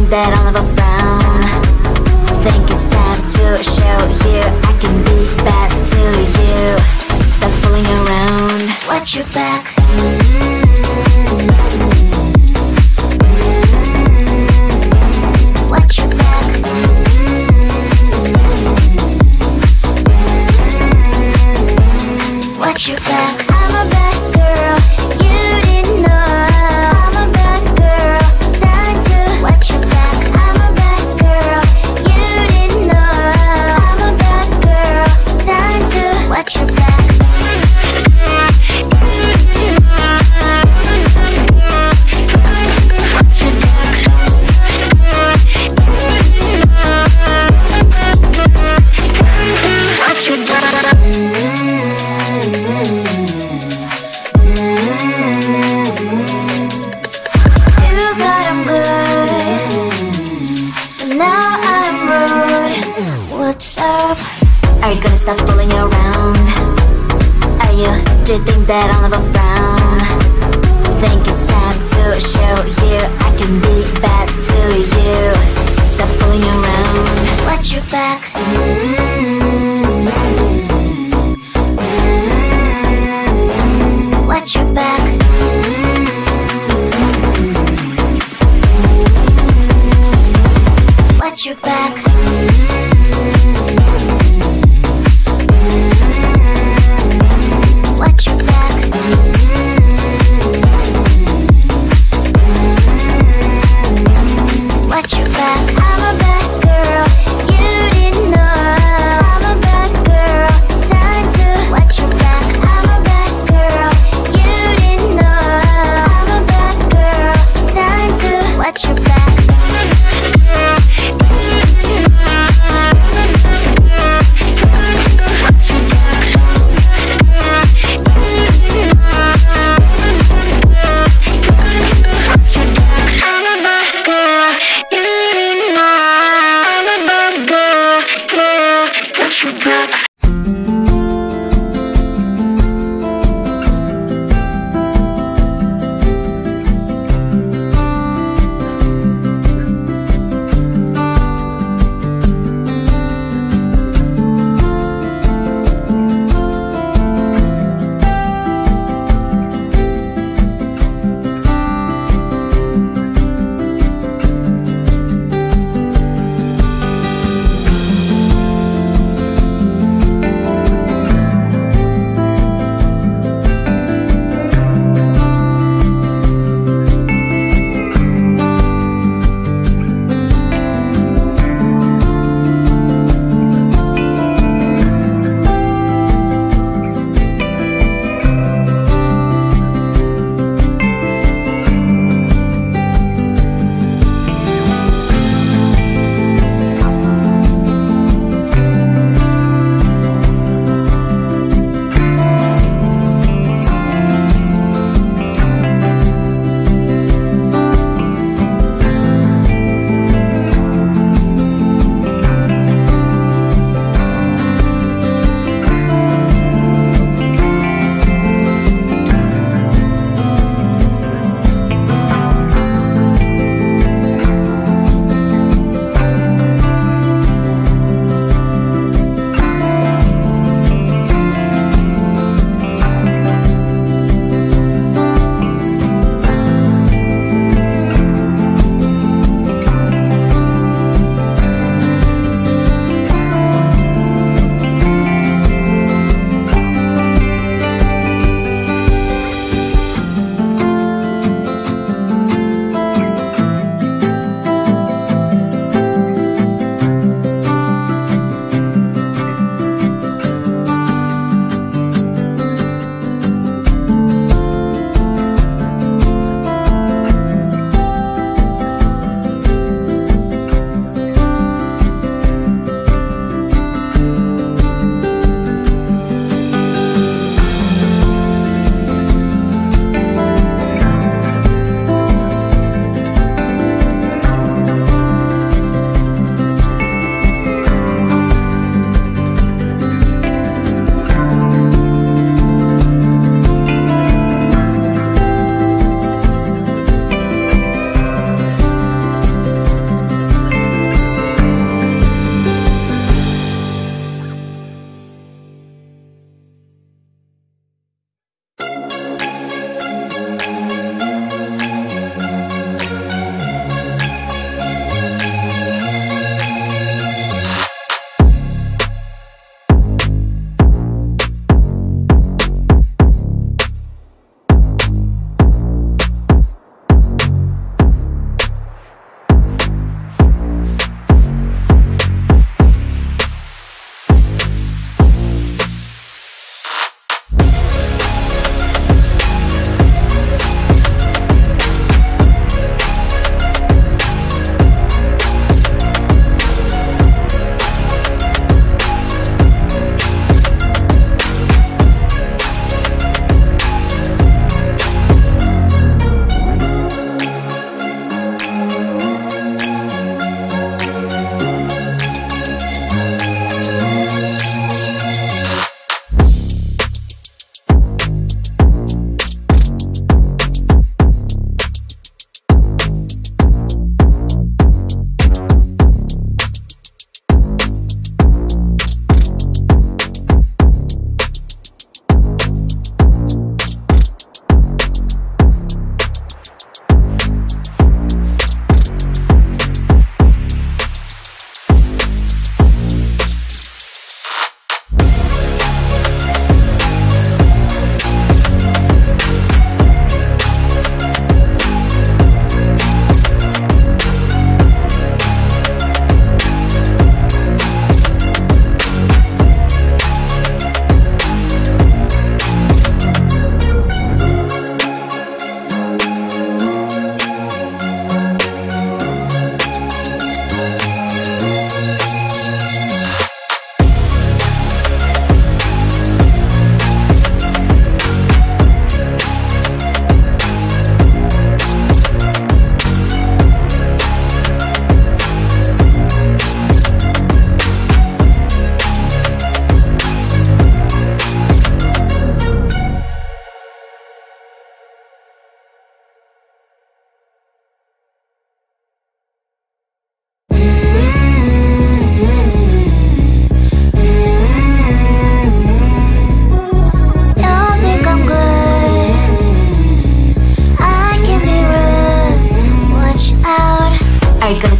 think that I'll never frown? Think it's time to show you I can be bad to you. Stop fooling around. Watch your back. Watch your back. Watch your back. I'm a bad girl, you didn't know. I'm a bad girl, time to watch your back. I'm a bad girl, you didn't know. I'm a bad girl, time to watch your back. Are you gonna stop fooling around? Do you think that I'll never frown? Think it's time to show you I can be bad to you. Stop fooling around. Watch your back. Watch your back. Watch your back. Watch your back. Watch your back. I'm a bad girl, you didn't know. I'm a bad girl, time to watch your back. I'm a bad girl, you didn't know. I'm a bad girl, time to watch your back.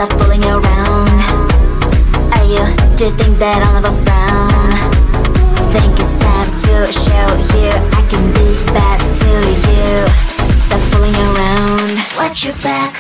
stop fooling around? Are you, do you think that I'll never frown? Think it's time to show you I can be bad to you. Stop fooling around. Watch your back,